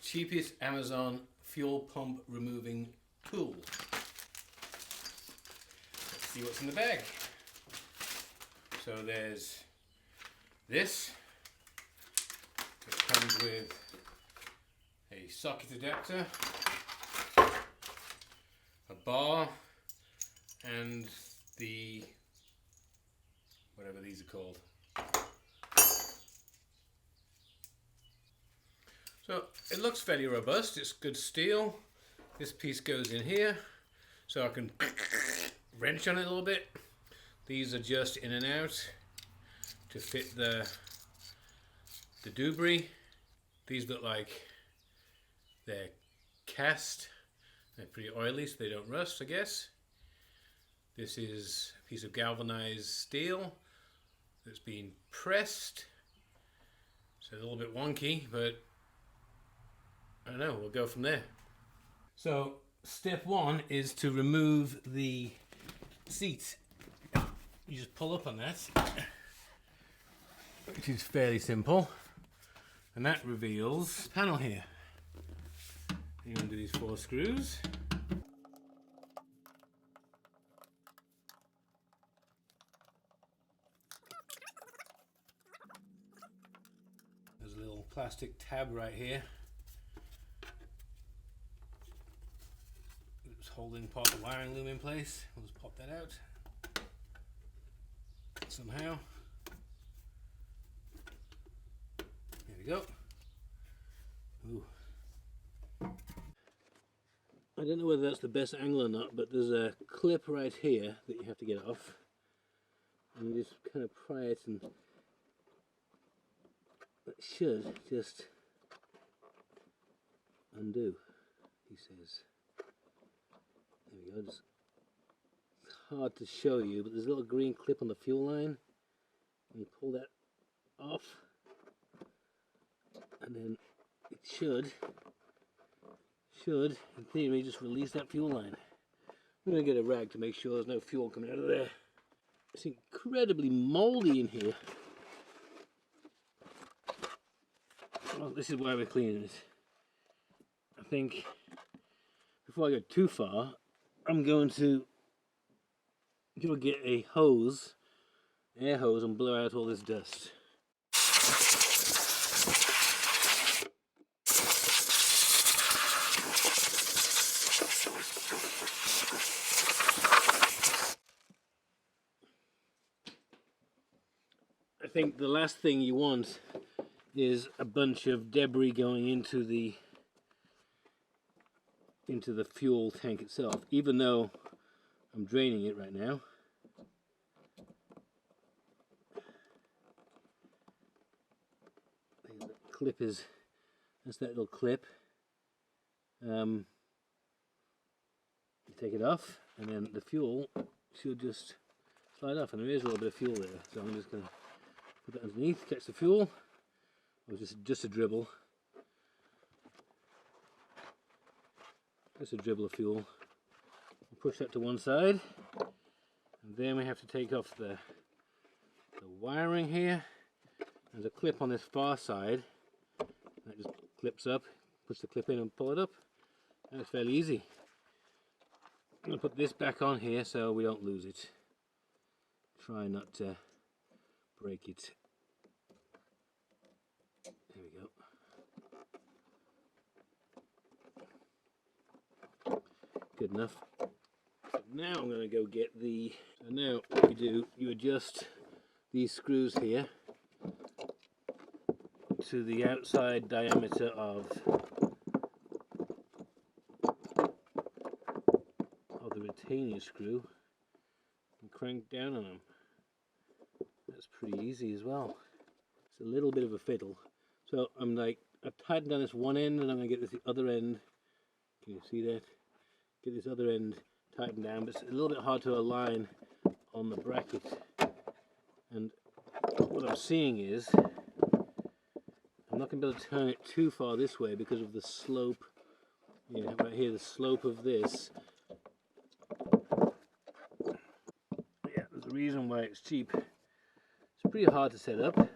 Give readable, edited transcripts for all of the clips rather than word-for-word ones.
cheapest Amazon fuel pump removing tool. Let's see what's in the bag. So there's this. It comes with a socket adapter, a bar, and the whatever these are called. So it looks fairly robust. It's good steel. This piece goes in here, so I can wrench on it a little bit. These are just in and out to fit the debris. These look like they're cast. They're pretty oily, so they don't rust, I guess. This is a piece of galvanized steel that's been pressed. So a little bit wonky, but I don't know, we'll go from there. So step one is to remove the seat. You just pull up on that, which is fairly simple, and that reveals the panel here. You undo these 4 screws. There's a little plastic tab right here. It's holding part of the wiring loom in place. We'll just pop that out somehow. There we go. Ooh. I don't know whether that's the best angle or not, but there's a clip right here that you have to get off, and you just kind of pry it, and it should just undo, he says. There we go. Just, it's hard to show you, but there's a little green clip on the fuel line, and you pull that off, and then it should in theory just release that fuel line. I'm going to get a rag to make sure there's no fuel coming out of there. It's incredibly moldy in here. Well, this is why we're cleaning it. I think before I go too far, I'm going to get a hose, air hose, and blow out all this dust. I think the last thing you want is a bunch of debris going into the fuel tank itself, even though I'm draining it right now. The clip is, that's that little clip. You take it off, and then the fuel should just slide off, and there is a little bit of fuel there, so I'm just going to put that underneath, catch the fuel, or just a dribble. Just a dribble of fuel. Push that to one side, and then we have to take off the wiring here. There's a clip on this far side that just clips up. Push the clip in and pull it up. That's fairly easy. I'm going to put this back on here so we don't lose it. Try not to break it. There we go. Good enough. So now I'm going to go get the... So now what you do, you adjust these screws here to the outside diameter of the retaining screw and crank down on them. That's pretty easy as well. It's a little bit of a fiddle. So I've tightened down this one end, and I'm going to get this the other end. Can you see that? Get this other end tightened down, but it's a little bit hard to align on the bracket. And what I'm seeing is I'm not going to be able to turn it too far this way because of the slope. Yeah, right here, the slope of this. Yeah, there's a reason why it's cheap. It's pretty hard to set up.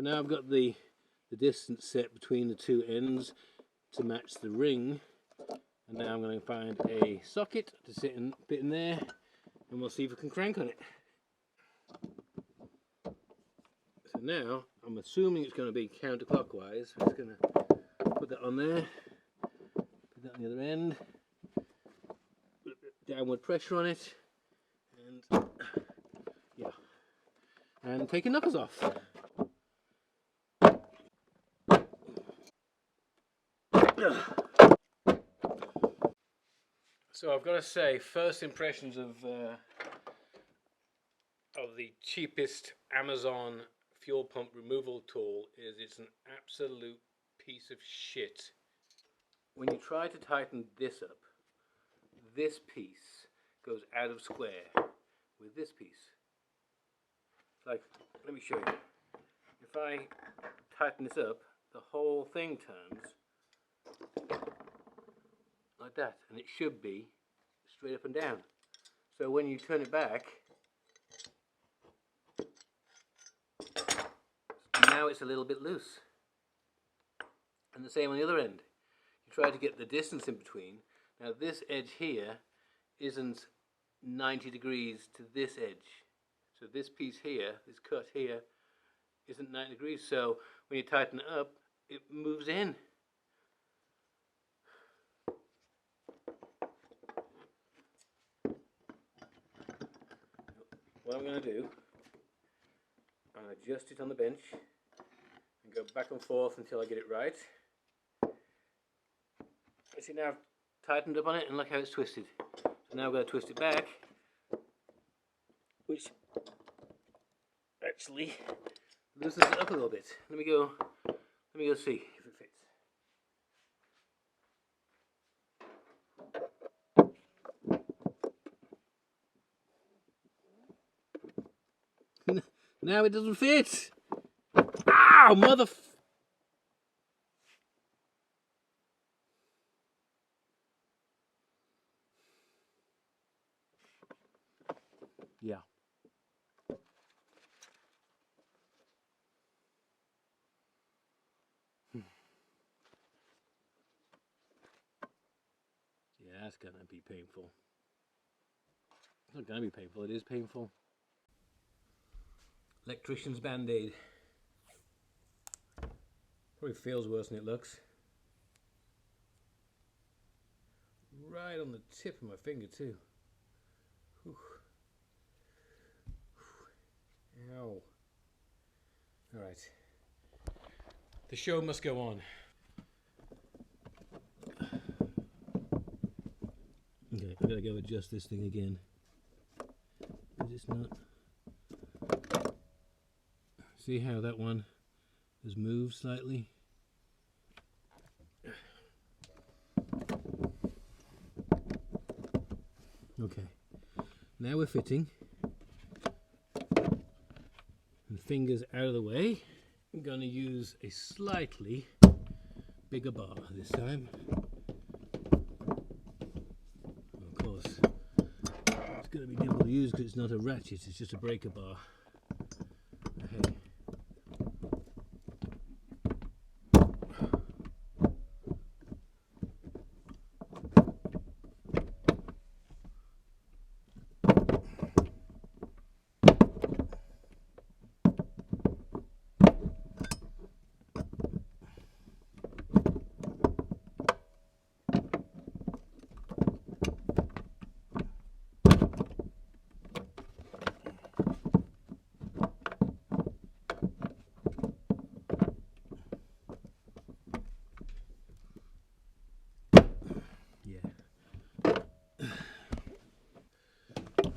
now I've got the distance set between the two ends to match the ring, and now I'm going to find a socket to fit in there, and we'll see if we can crank on it. So now I'm assuming it's going to be counterclockwise. I'm just going to put that on there, put that on the other end, put a bit of downward pressure on it, and yeah, and take the knuckles off. So I've got to say, first impressions of the cheapest Amazon fuel pump removal tool is it's an absolute piece of shit. When you try to tighten this up, this piece goes out of square with this piece. Like, let me show you. If I tighten this up, the whole thing turns like that, and it should be straight up and down. So when you turn it back, now it's a little bit loose. And the same on the other end. You try to get the distance in between. Now this edge here isn't 90 degrees to this edge. So this piece here, this cut here, isn't 90 degrees. So when you tighten it up, it moves in. What I'm going to do, I'm going to adjust it on the bench and go back and forth until I get it right. See, now I've tightened up on it and look how it's twisted. So now I'm going to twist it back, which actually loosens it up a little bit. Let me go see if it fits. Now it doesn't fit. Ow, mother. Yeah. Yeah, that's gonna be painful. It's not gonna be painful, it is painful. Electrician's band-aid. Probably feels worse than it looks. Right on the tip of my finger too. Whew. Ow. Alright. The show must go on. Okay, I gotta go adjust this thing again. Is this not? See how that one has moved slightly? Okay, now we're fitting. And fingers out of the way. I'm going to use a slightly bigger bar this time. Of course, it's going to be difficult to use because it's not a ratchet, it's just a breaker bar. Okay.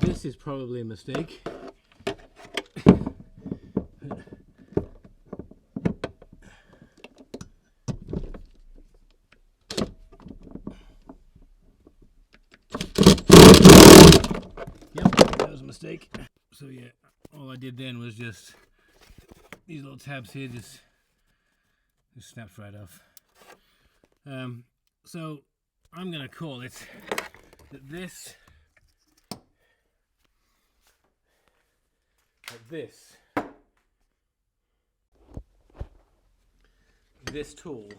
This is probably a mistake. Yep, that was a mistake. So yeah, all I did then was just these little tabs here just snaps right off. So I'm gonna call it that this this tool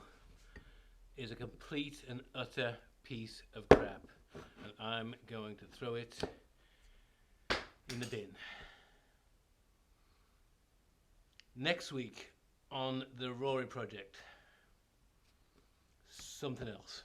is a complete and utter piece of crap, and I'm going to throw it in the bin. Next week on the Rory project, something else.